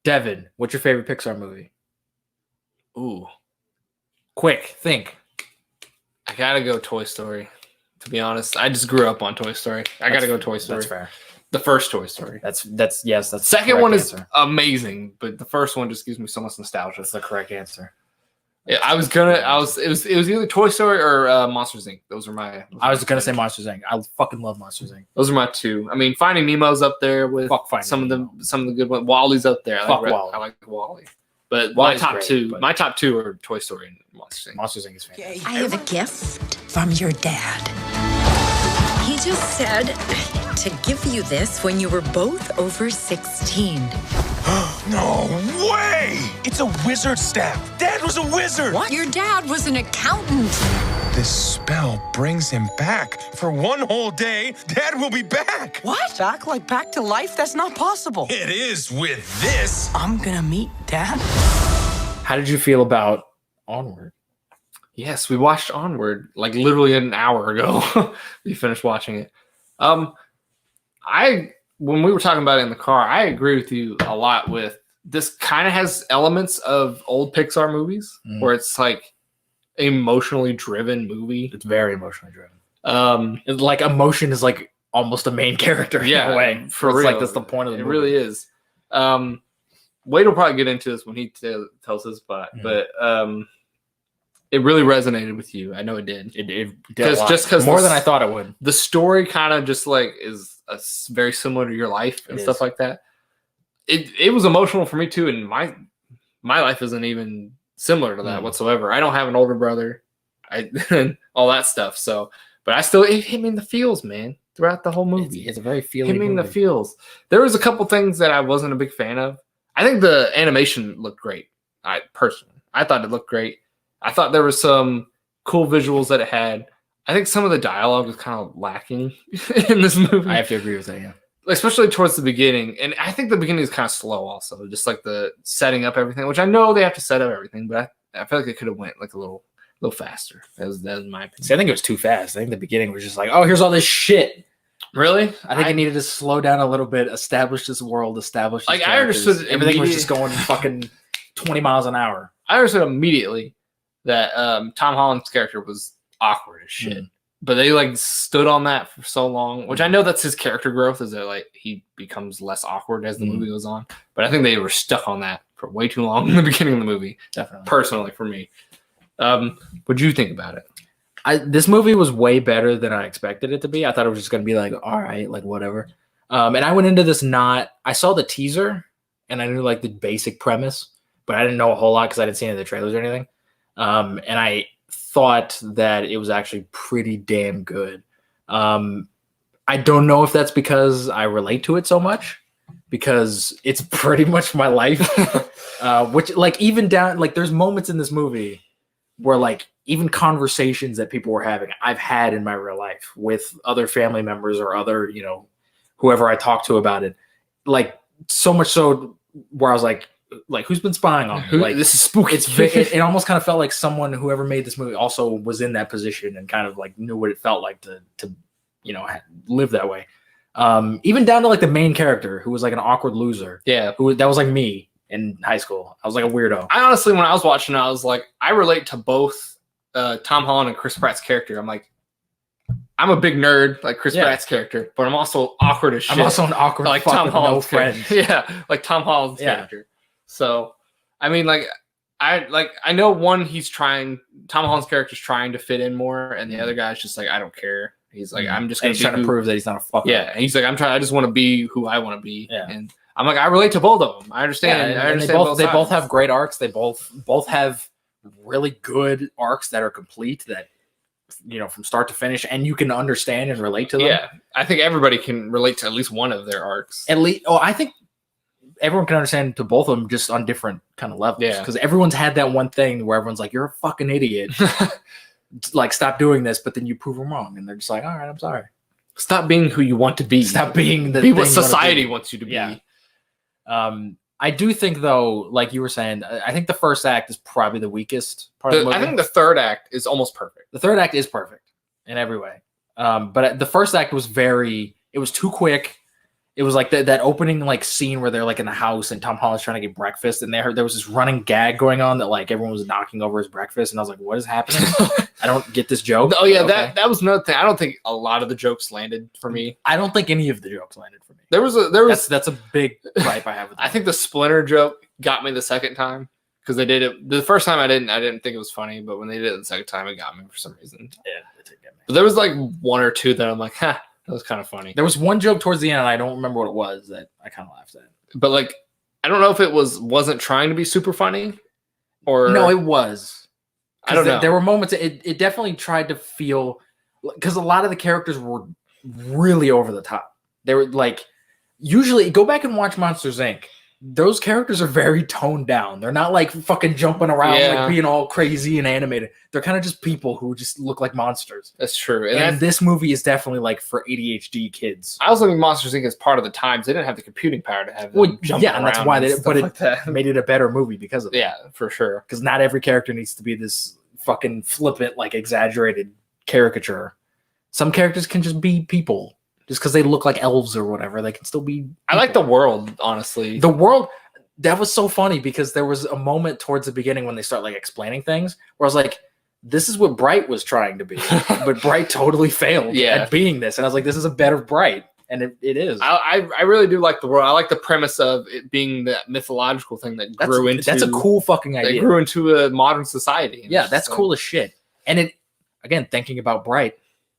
Devin, what's your favorite Pixar movie? Ooh, Quick, think. I gotta go Toy Story. To be honest, I just grew up on Toy Story. I gotta go Toy Story. That's fair. The first Toy Story. That's the Second one is answer. amazing, but the first one just gives me so much nostalgia. That's the correct answer. It was either Toy Story or Monsters Inc. Those are my. I was gonna say Monsters Inc. I fucking love Monsters Inc. Those are my two. I mean, Finding Nemo's up there with some of the good ones. Wally's up there. Wally. I like Wally. But Wally's my top great, two are Toy Story and Monsters Inc. Monsters Inc. is fantastic. I have a gift from your dad. He just said to give you this when you were both over 16. No way! It's a wizard staff. Dad was a wizard. What? Your dad was an accountant. This spell brings him back. For one whole day, Dad will be back. What? Back to life? That's not possible. It is with this. I'm gonna meet Dad. How did you feel about Onward? Yes, we watched Onward like literally an hour ago. We finished watching it. When we were talking about it in the car, I agree with you a lot with this. Kind of has elements of old Pixar movies where it's like emotionally driven movie. It's very emotionally driven. Like emotion is like almost a main character in a way. For real. Like that's the point of the movie. It really is. Wade will probably get into this when he tells his spot, but it really resonated with you. I know it did. It did because more than I thought it would. The story kind of just like is very similar to your life and stuff like that. It was emotional for me too, and my life isn't even similar to that whatsoever. I don't have an older brother, and all that stuff. So, but it hit me in the feels, man, throughout the whole movie. It's a very feeling. Hit me in the feels. There was a couple things that I wasn't a big fan of. I think the animation looked great. I thought it looked great. I thought there were some cool visuals that it had. I think some of the dialogue was kind of lacking in this movie. I have to agree with that, yeah. Especially towards the beginning. And I think the beginning is kind of slow also, just like the setting up everything, which I know they have to set up everything, but I feel like it could have went like a little faster. That was my opinion. See, I think it was too fast. I think the beginning was just like, oh, here's all this shit. Really? I think it needed to slow down a little bit, establish this world, establish this I understood everything was just going fucking 20 miles an hour. I understood immediately that Tom Holland's character was awkward as shit. But they like stood on that for so long, which I know that's his character growth, is that like he becomes less awkward as the movie goes on. But I think they were stuck on that for way too long in the beginning of the movie. Definitely. Personally, for me. What'd you think about it? This movie was way better than I expected it to be. I thought it was just going to be like, all right, like whatever. And I went into this I saw the teaser and I knew like the basic premise, but I didn't know a whole lot because I didn't see any of the trailers or anything. And I thought that it was actually pretty damn good. I don't know if that's because I relate to it so much, because it's pretty much my life. Which like even down, like there's moments in this movie where like even conversations that people were having, I've had in my real life with other family members or other, whoever I talk to about it. Like so much so where I was like who's been spying on me? Like this is spooky. It almost kind of felt like whoever made this movie also was in that position and kind of like knew what it felt like to live that way. Even down to like the main character who was like an awkward loser. Yeah. That was like me in high school. I was like a weirdo. I honestly, when I was watching it, I was like, I relate to both Tom Holland and Chris Pratt's character. I'm like, I'm a big nerd like Chris Pratt's character, but I'm also awkward as shit. I'm also an awkward like Tom Holland's friend. Yeah, like Tom Holland's character. So, I mean, I know Tom Holland's character's trying to fit in more, and the other guy's just like, I don't care. He's like, I'm just trying to prove that he's not a fucker. Yeah, and he's like, I just want to be who I want to be. Yeah. And I'm like, I relate to both of them. I understand. Yeah, I understand they both both have great arcs. They both have really good arcs that are complete, that from start to finish, and you can understand and relate to them. Yeah, I think everybody can relate to at least one of their arcs. I think everyone can understand to both of them, just on different kind of levels. Yeah, because everyone's had that one thing where everyone's like, "You're a fucking idiot." Like, stop doing this, but then you prove them wrong, and they're just like, "All right, I'm sorry." Stop being who you want to be. Stop being be what society wants you to be. Yeah. I do think, though, like you were saying, I think the first act is probably the weakest part of the movie. I think the third act is almost perfect. The third act is perfect in every way. But the first act was it was too quick. It was like that opening like scene where they're like in the house and Tom Holland's trying to get breakfast, and there was this running gag going on that like everyone was knocking over his breakfast, and I was like, what is happening? I don't get this joke. Oh yeah, okay. that was another thing. I don't think a lot of the jokes landed for me. I don't think any of the jokes landed for me. There was that's a big gripe I have with that. I think the Splinter joke got me the second time because they did it the first time. I didn't think it was funny, but when they did it the second time, it got me for some reason. Yeah, it did get me. But there was like one or two that I'm like, ha, that was kind of funny. There was one joke towards the end, and I don't remember what it was that I kind of laughed at. But like, I don't know if it wasn't trying to be super funny, or no, it was. I don't know. There were moments. It definitely tried to feel because a lot of the characters were really over the top. They were like, usually go back and watch Monsters Inc. Those characters are very toned down. They're not like fucking jumping around like being all crazy and animated. They're kind of just people who just look like monsters. That's true. And this movie is definitely like for ADHD kids. I also think Monsters Inc. is part of the times. They didn't have the computing power to have them jumping and that's why it made it a better movie because of that. Yeah, for sure. Because not every character needs to be this fucking flippant, like exaggerated caricature. Some characters can just be people. Just because they look like elves or whatever, they can still be people. I like the world, honestly. The world, that was so funny because there was a moment towards the beginning when they start like explaining things where I was like, this is what Bright was trying to be. But Bright totally failed at being this. And I was like, this is a better Bright. And it is. I really do like the world. I like the premise of it being that mythological thing that grew into. That's a cool fucking idea. That grew into a modern society. Yeah, that's cool as shit. And it, again, thinking about Bright,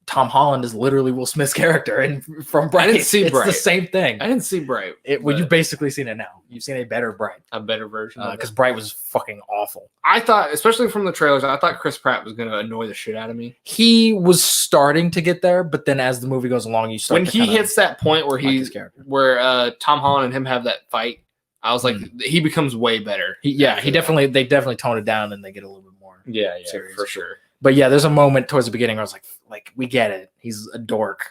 Tom Holland is literally Will Smith's character, and from Bright, I didn't see Bright. It's the same thing. I didn't see Bright. Well, you've basically seen it now. You've seen a better Bright, a better version, because Bright was fucking awful. I thought, especially from the trailers, I thought Chris Pratt was going to annoy the shit out of me. He was starting to get there, but then as the movie goes along, you start when he hits that point where Tom Holland and him have that fight. I was like, he becomes way better. They definitely tone it down and they get a little bit more serious for sure. But yeah, there's a moment towards the beginning where I was like, we get it. He's a dork.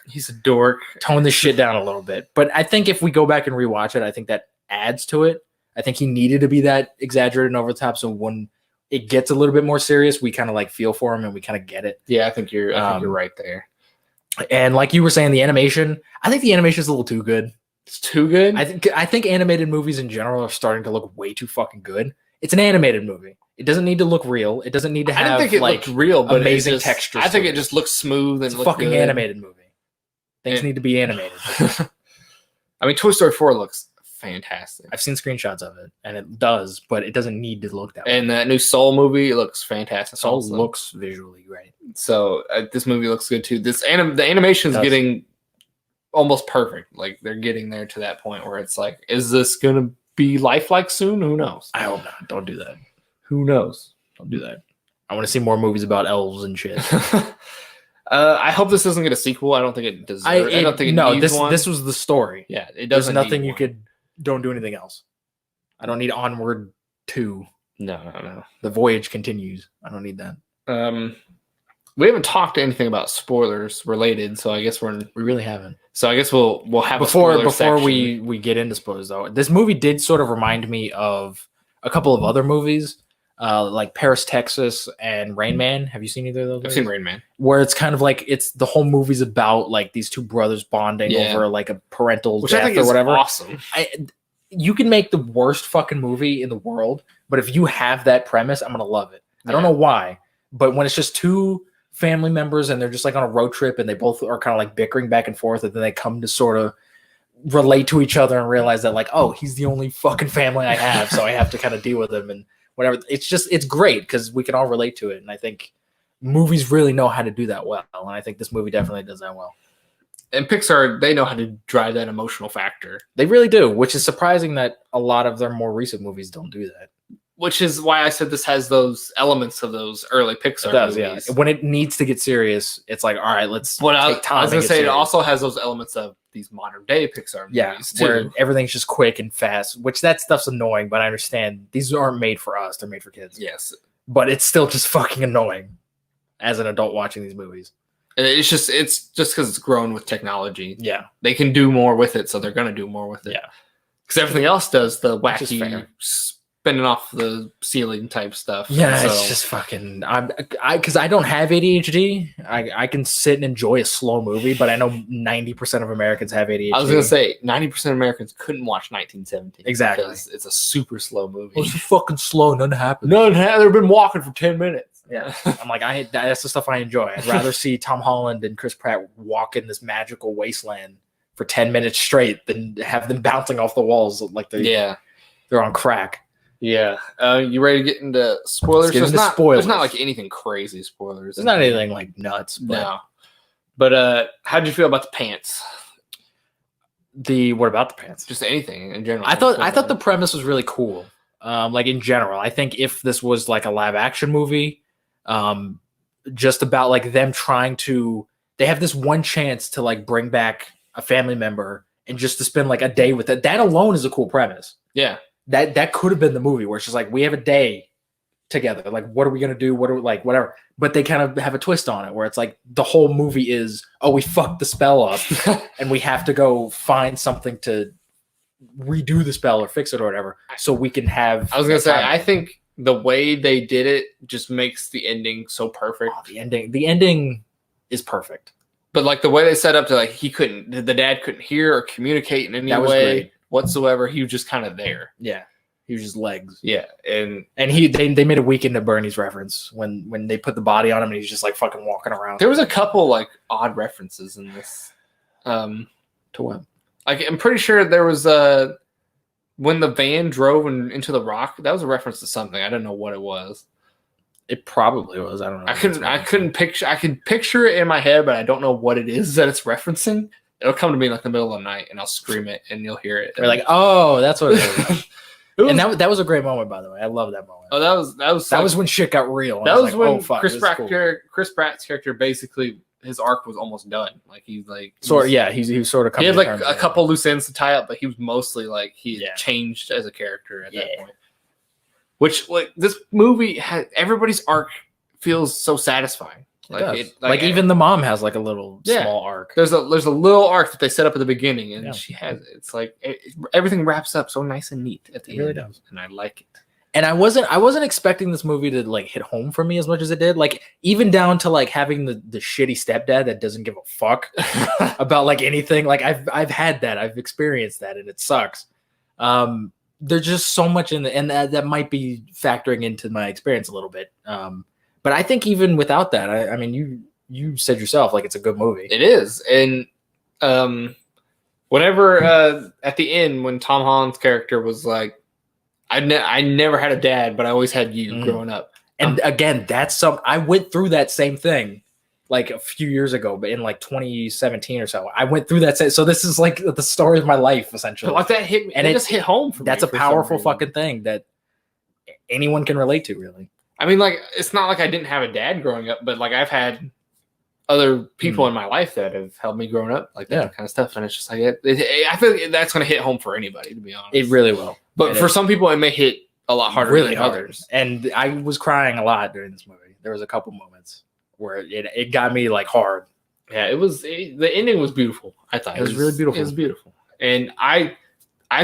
Tone this shit down a little bit. But I think if we go back and rewatch it, I think that adds to it. I think he needed to be that exaggerated and over the top. So when it gets a little bit more serious, we kind of like feel for him and we kind of get it. Yeah, I think you're right there. And like you were saying, the animation, I think the animation is a little too good. It's too good? I think animated movies in general are starting to look way too fucking good. It's an animated movie. It doesn't need to look real. It doesn't need to have I didn't think it looked real, but amazing textures. I think it just looks smooth and it's a fucking animated movie. Things need to be animated. I mean, Toy Story 4 looks fantastic. I've seen screenshots of it, and it does, but it doesn't need to look that way. And that new Soul movie looks fantastic. Soul looks visually great. So this movie looks good too. The animation is getting almost perfect. Like they're getting there to that point where it's like, is this gonna be lifelike soon? Who knows? I hope not. Don't do that. Who knows? Don't do that. I want to see more movies about elves and shit. I hope this doesn't get a sequel. I don't think it deserves. I don't think it needs one. This was the story. Yeah, it doesn't. There's nothing you could. Don't do anything else. I don't need Onward 2. No. The voyage continues. I don't need that. We haven't talked anything about spoilers related, so I guess we really haven't. So I guess we'll have before we get into spoilers though. This movie did sort of remind me of a couple of other movies. Like Paris, Texas, and Rain Man. Have you seen either of those? I've seen Rain Man. Where it's kind of like the whole movie's about like these two brothers bonding over like a parental death I think or is whatever. Awesome. You can make the worst fucking movie in the world, but if you have that premise, I'm gonna love it. I don't know why, but when it's just two family members and they're just like on a road trip and they both are kind of like bickering back and forth, and then they come to sort of relate to each other and realize that like, oh, he's the only fucking family I have, so I have to kind of deal with him and whatever. It's great because we can all relate to it. And I think movies really know how to do that well. And I think this movie definitely does that well. And Pixar, they know how to drive that emotional factor. They really do, which is surprising that a lot of their more recent movies don't do that. Which is why I said this has those elements of those early Pixar movies. Yeah. When it needs to get serious, it's like, all right, let's take time. I was going to say, it also has those elements of these modern day Pixar movies too. Where everything's just quick and fast, which that stuff's annoying, but I understand these aren't made for us. They're made for kids. Yes. But it's still just fucking annoying as an adult watching these movies. And it's just because it's grown with technology. Yeah. They can do more with it, so they're going to do more with it. Yeah. Because everything else does the wacky bending off the ceiling type stuff. Yeah, So- it's just fucking. Because I don't have ADHD. I can sit and enjoy a slow movie, but I know 90% of Americans have ADHD. I was gonna say 90% of Americans couldn't watch 1917 Exactly. because it's a super slow movie. it's fucking slow. Nothing happens. No, they've been walking for 10 minutes. Yeah, I'm like that's the stuff I enjoy. I'd rather see Tom Holland and Chris Pratt walk in this magical wasteland for 10 minutes straight than have them bouncing off the walls like they're on crack. Yeah. You ready to get into spoilers? Let's get There's into not, spoilers. There's not like anything crazy spoilers. It's not anything like nuts. But No. But how'd you feel about the pants? what about the pants? Just anything in general. I thought the premise was really cool. Like in general, I think if this was like a live action movie, just about like them trying to, they have this one chance to like bring back a family member and just to spend like a day with it. That alone is a cool premise. Yeah. That could have been the movie where it's just like, we have a day together. Like, what are we going to do? What are we, like, whatever. But they kind of have a twist on it where it's like the whole movie is, oh, we fucked the spell up and we have to go find something to redo the spell or fix it or whatever. So we can have. I was going to say, time. I think the way they did it just makes the ending so perfect. Oh, the ending is perfect. But like the way they set up to like, the dad couldn't hear or communicate in any That was way great. whatsoever. He was just kind of there. Yeah. He was just legs. Yeah. And they made a Weekend at Bernie's reference when they put the body on him and he's just like fucking walking around. there was a couple like odd references in this. To what? Like I'm pretty sure there was when the van drove into the rock, that was a reference to something. I don't know what it was. It probably was. I don't know. I can picture it in my head, but I don't know what it is that it's referencing. It'll come to me like the middle of the night and I'll scream it and you'll hear it. We're like, oh, that's what it is. It was- And that was a great moment, by the way. I love that moment. oh, that was when shit got real. And that I was like, when oh, fuck, Chris this is cool. Pratt's character basically his arc was almost done. Like he's like he was sort of he coming had to like terms a with it. couple loose ends to tie up, but he was mostly like he had Yeah. changed as a character at that Yeah. point. Which like this movie had everybody's arc feels so satisfying. Like even the mom has like a little Yeah. small arc. there's a little arc that they set up at the beginning, and Yeah. she has it's like everything wraps up so nice and neat at the It end, really does. and I like it. And I wasn't expecting this movie to like hit home for me as much as it did. Like even down to like having the shitty stepdad that doesn't give a fuck about like anything. Like I've had that. I've experienced that and it sucks. There's just so much in the, and that might be factoring into my experience a little bit. But I think even without that, I mean, you said yourself, like it's a good movie. It is, and whenever at the end when Tom Holland's character was like, I never had a dad, but I always had you growing up. And again, I went through that same thing like a few years ago, but in like 2017 or so, I went through that. So this is like the story of my life, essentially. But like that hit me, And it it- just hit home for me. That's a for some powerful reason. fucking thing that anyone can relate to, really. I mean, like it's not like I didn't have a dad growing up, but like I've had other people in my life that have helped me growing up, like that Yeah. kind of stuff. And it's just like I feel like that's going to hit home for anybody, to be honest. It really will. but it for is. some people, it may hit a lot harder Really than hard. others. And I was crying a lot during this movie. There was a couple moments where it got me like hard. Yeah, the ending was beautiful. I thought It was really beautiful. It was beautiful, and I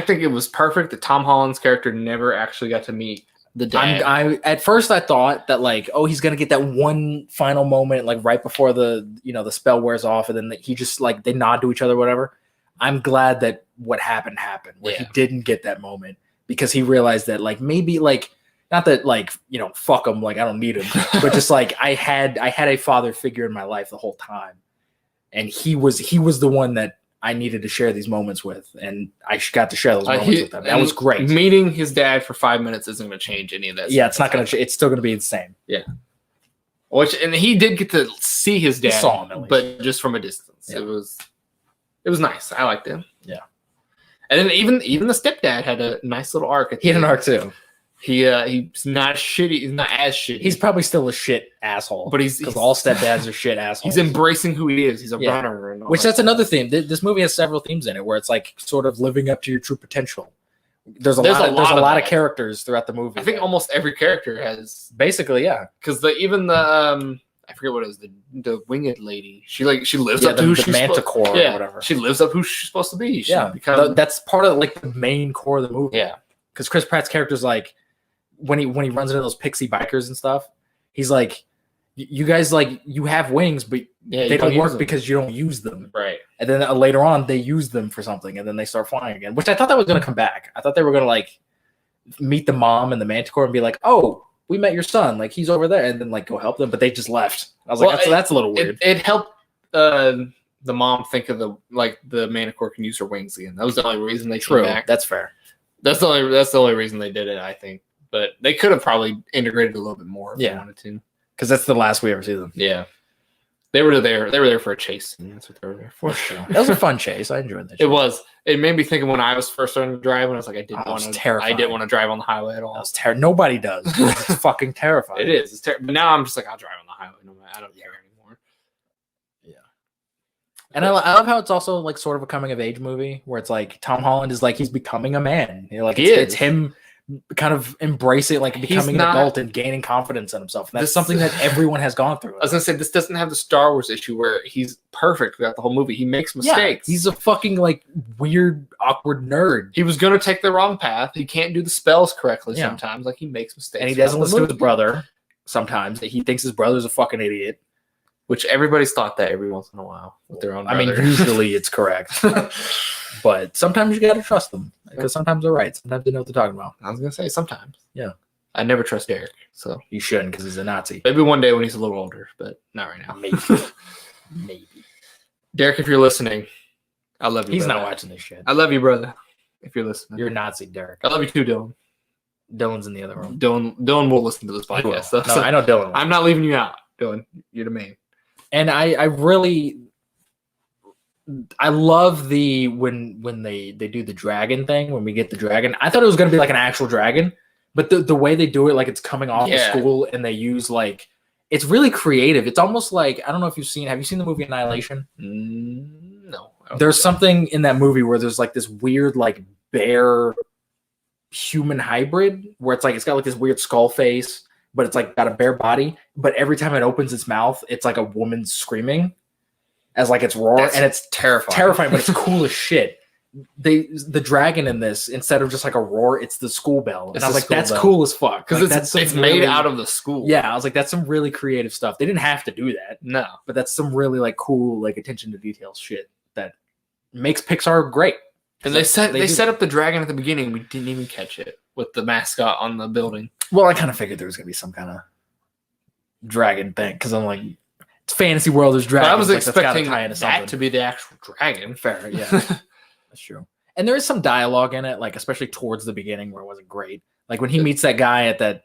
think it was perfect that Tom Holland's character never actually got to meet the dad. At first I thought that like, oh, he's gonna get that one final moment like right before the spell wears off, and then he just like they nod to each other, whatever. I'm glad that what happened, where he Yeah. didn't get that moment because he realized that like maybe like not that like fuck him, like I don't need him, but just like I had a father figure in my life the whole time, and he was the one that I needed to share these moments with, and I got to share those moments with him. That was great. Meeting his dad for 5 minutes isn't going to change any of that. Yeah, stuff. it's not gonna. It's still gonna be the same. And he did get to see his dad, saw him at least. but just from a distance. Yeah. It was nice. I liked him. Yeah. And then even the stepdad had a nice little arc. At He had the an end. arc too. He's not shitty. He's not as shitty. He's probably still a shit asshole, But he's- because all stepdads are shit assholes. he's embracing who he is. He's a Yeah. runner, and all Which that that's stuff. another theme. This movie has several themes in it where it's like sort of living up to your true potential. There's a lot of that. characters throughout the movie. I think almost every character has, basically, yeah. because even the I forget what it is, the winged lady. She lives Yeah, up to who the she's manticore or yeah, whatever. She lives up who she's supposed to be. She Yeah, becomes, that's part of like the main core of the movie. yeah. Because Chris Pratt's character's like, when he runs into those pixie bikers and stuff, he's like, you guys like you have wings, but they don't work because you don't use them. Right. And then later on they use them for something, and then they start flying again. Which I thought that was gonna come back. I thought they were gonna like meet the mom and the Manticore and be like, oh, we met your son, like he's over there, and then like go help them, but they just left. I was like, that's a little weird. It helped the mom think of the Manticore can use her wings again. That was the only reason they came back. That's fair. That's the only reason they did it, I think. But they could have probably integrated a little bit more if they wanted to. Because that's the last we ever see them. Yeah. They were there for a chase. And that's what they were there for. That was a fun chase. I enjoyed that. It was. It made me think of when I was first starting to drive, and I was like, I didn't want to drive on the highway at all. That was terrible. Nobody does. It's fucking terrifying. It is. It's terrible. But now I'm just like, I'll drive on the highway. No matter. I don't care anymore. Yeah. And I love how it's also like sort of a coming of age movie where it's like Tom Holland is like he's becoming a man. You know, like it's him kind of embracing like becoming an adult and gaining confidence in himself. And that's something that everyone has gone through. I was gonna say this doesn't have the Star Wars issue where he's perfect throughout the whole movie. He makes mistakes. Yeah, he's a fucking like weird, awkward nerd. He was gonna take the wrong path. He can't do the spells correctly sometimes. Like he makes mistakes. And he doesn't listen to his brother sometimes. He thinks his brother's a fucking idiot. Which everybody's thought that every once in a while with their own brother. I mean, usually it's correct. But sometimes you gotta trust them. Because sometimes they're right. Sometimes they know what they're talking about. I was gonna say sometimes. Yeah. I never trust Derek. So you shouldn't because he's a Nazi. Maybe one day when he's a little older, but not right now. Maybe. Maybe. Derek, if you're listening, I love you. He's brother. not watching this shit. I love you, brother. If you're listening. You're a Nazi, Derek. I love you too, Dylan. Dylan's in the other room. Dylan will listen to this podcast. No, I know Dylan. I'm not leaving you out, Dylan. You're the man. And I really love the when they do the dragon thing, when we get the dragon. I thought it was gonna be like an actual dragon, but the way they do it, like it's coming off the school and they use like it's really creative. It's almost like have you seen the movie Annihilation? No. There's something in that movie where there's like this weird like bear human hybrid where it's like it's got like this weird skull face, but it's like got a bare body, but every time it opens its mouth, it's like a woman screaming as like its roar. And it's terrifying, but it's cool as shit. The dragon in this, instead of just like a roar, it's the school bell. And I was like, that's cool as fuck. Because like, it's made out of the school. Yeah, I was like, that's some really creative stuff. They didn't have to do that. No. But that's some really like cool, like attention to detail shit that makes Pixar great. And they set up the dragon at the beginning. We didn't even catch it with the mascot on the building. Well, I kind of figured there was going to be some kind of dragon thing because I'm like, it's fantasy world. There's dragons. But I was like, expecting that to be the actual dragon. Fair, yeah, that's true. And there is some dialogue in it, like especially towards the beginning where it wasn't great. Like when he meets that guy at that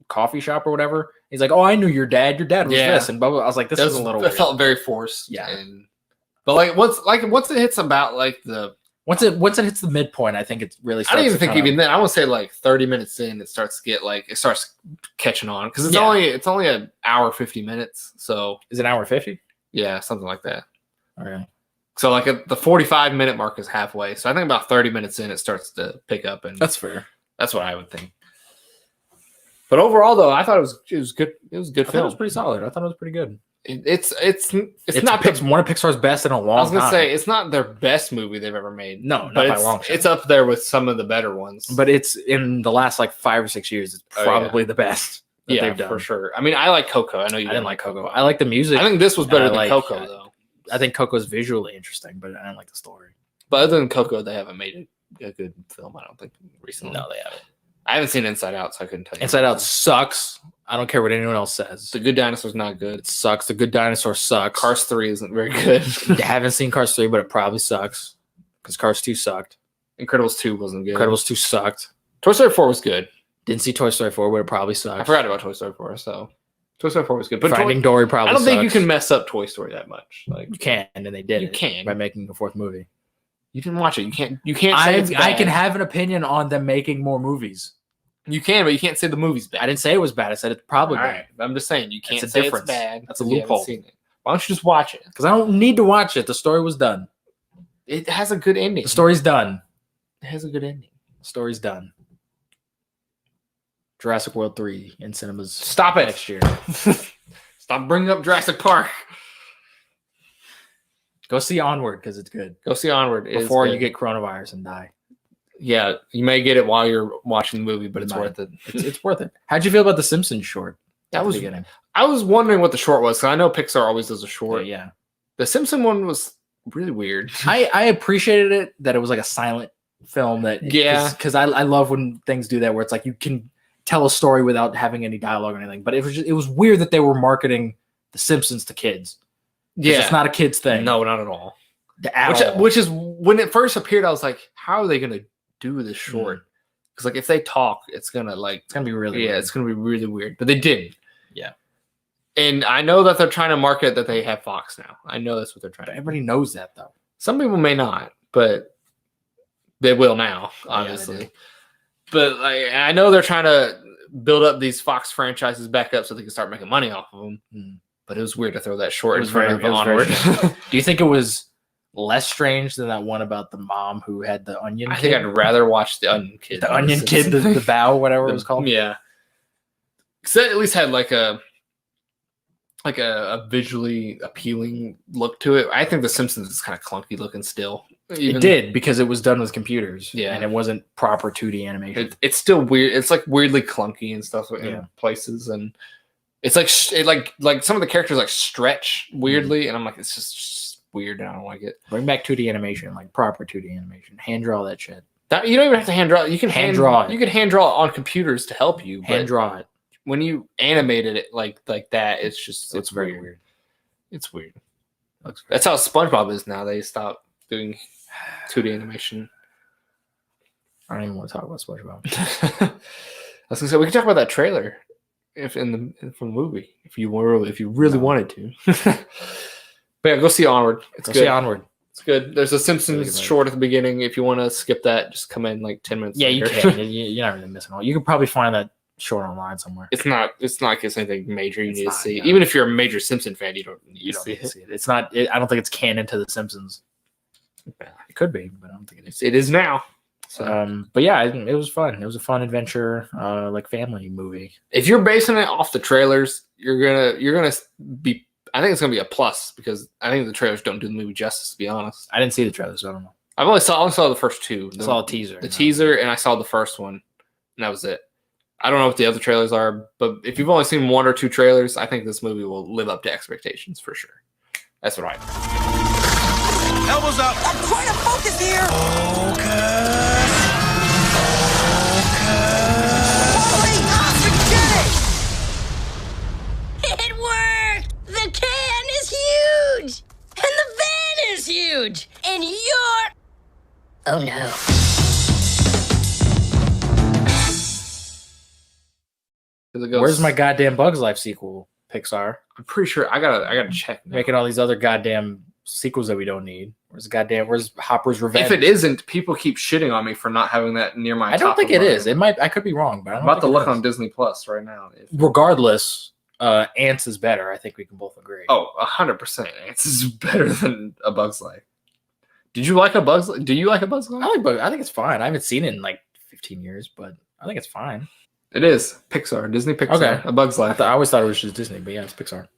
coffee shop or whatever, he's like, "Oh, I knew your dad. Your dad was this," and blah, blah. I was like, "This is a little." It felt very forced. Yeah, but once it hits about like the. Once it hits the midpoint, I think it really starts. I don't even think even then. I would say like 30 minutes in, it starts catching on because it's only an hour 50 minutes. So is it an hour 50? Yeah, something like that. Okay. So like the 45-minute mark is halfway. So I think about 30 minutes in, it starts to pick up, and that's fair. That's what I would think. But overall, though, I thought it was good. It was a good film. It was pretty solid. I thought it was pretty good. It's not one of Pixar's best in a long time. I was gonna say it's not their best movie they've ever made. No, not by a long shot. It's up there with some of the better ones. But it's in the last like 5 or 6 years. It's probably the best. Yeah, they've done. For sure. I mean, I like Coco. I know you didn't like Coco. I like the music. I think this was better than Coco, though. I think Coco's visually interesting, but I didn't like the story. But other than Coco, they haven't made a good film. I don't think recently. No, they haven't. I haven't seen Inside Out, so I couldn't tell you. Inside Out sucks. I don't care what anyone else says. The Good Dinosaur's not good. It sucks. The Good Dinosaur sucks. Cars 3 isn't very good. I haven't seen Cars 3, but it probably sucks because Cars 2 sucked. Incredibles 2 wasn't good. Incredibles 2 sucked. Toy Story 4 was good. Didn't see Toy Story 4, but it probably sucked. I forgot about Toy Story 4, so Toy Story 4 was good. But Finding Dory probably I don't think sucks. you can mess up Toy Story that much. Like you can, and they did. You can by making a 4th movie. You didn't watch it. You can't. You can't. Say it's bad. I can have an opinion on them making more movies. You can, but you can't say the movie's bad. I didn't say it was bad. I said it's probably bad. Right. I'm just saying you can't say it's bad. That's a loophole. Why don't you just watch it? Because I don't need to watch it. The story was done. It has a good ending. The story's done. It has a good ending. The story's done. Jurassic World 3 in cinemas. Stop it next year. Stop bringing up Jurassic Park. Go see Onward because it's good. Go see Onward before you get coronavirus and die. Yeah, you may get it while you're watching the movie, but it's worth it. It's worth it. How'd you feel about the Simpsons short? That was beginning. I was wondering what the short was, because I know Pixar always does a short. Yeah. The Simpson one was really weird. I appreciated it that it was like a silent film. Because I love when things do that, where it's like you can tell a story without having any dialogue or anything. But it was weird that they were marketing the Simpsons to kids. Yeah, it's not a kid's thing. No, not at all. Which is when it first appeared, I was like, how are they gonna do this short? Because like if they talk, it's gonna be really weird. It's gonna be really weird. But they didn't. Yeah. And I know that they're trying to market that they have Fox now. I know that's what they're trying to do. Everybody knows that, though. Some people may not, but they will now, obviously. But like, I know they're trying to build up these Fox franchises back up so they can start making money off of them. But it was weird to throw that short in front of Onward. Do you think it was less strange than that one about the mom who had the onion kid? I think I'd rather watch the Onion Kid. The Onion Kid, the bow, whatever it was called? Yeah. Because that at least had like a visually appealing look to it. I think The Simpsons is kind of clunky looking still. It did, because it was done with computers. Yeah. And it wasn't proper 2D animation. It's still weird. It's like weirdly clunky and stuff in places. And it's like some of the characters like stretch weirdly. And I'm like, it's just weird. And I don't like it. Bring back 2D animation, like proper 2D animation. Hand draw that shit. You don't even have to hand draw it. You can hand draw it. You can hand draw it on computers to help you. Hand draw it. When you animated it like that, it's very weird. It's weird. That's how SpongeBob is now. They stopped doing 2D animation. I don't even want to talk about SpongeBob. I was gonna say we can talk about that trailer from the movie if you really wanted to. But yeah, go see Onward. Go see Onward. It's good. There's a Simpsons short at the beginning. If you want to skip that, just come in like 10 minutes. Yeah, later. you can. You're not really missing all. You could probably find that short online somewhere. It's not like it's anything major you need to see. No. Even if you're a major Simpson fan, you don't need to see it. It's not. I don't think it's canon to the Simpsons. It could be, but I don't think it is. It is now. So. But yeah, it was fun. It was a fun adventure, like family movie. If you're basing it off the trailers, you're gonna be. I think it's gonna be a plus, because I think the trailers don't do the movie justice. To be honest, I didn't see the trailers, so I don't know. I only saw the first two. I saw a teaser. The teaser, and I saw the first one, and that was it. I don't know what the other trailers are, but if you've only seen one or two trailers, I think this movie will live up to expectations for sure. That's what I think. Elbows up. I'm trying to focus here. It worked! The can is huge! And the van is huge! And you're... Oh no. Where's my goddamn Bugs Life sequel, Pixar? I'm pretty sure I gotta check now. Making all these other goddamn sequels that we don't need. Where's Hopper's Revenge? If it isn't, people keep shitting on me for not having that near my. I don't think it is. It might. I could be wrong, but I'm about to look on Disney Plus right now. Regardless, Ants is better. I think we can both agree. Oh, 100%. Ants is better than A Bug's Life. Did you like A Bug's Life? Do you like A Bug's Life? I like Bugs. I think it's fine. I haven't seen it in like 15 years, but I think it's fine. It is Pixar, Disney Pixar. Okay. A Bug's Life. I always thought it was just Disney, but yeah, it's Pixar.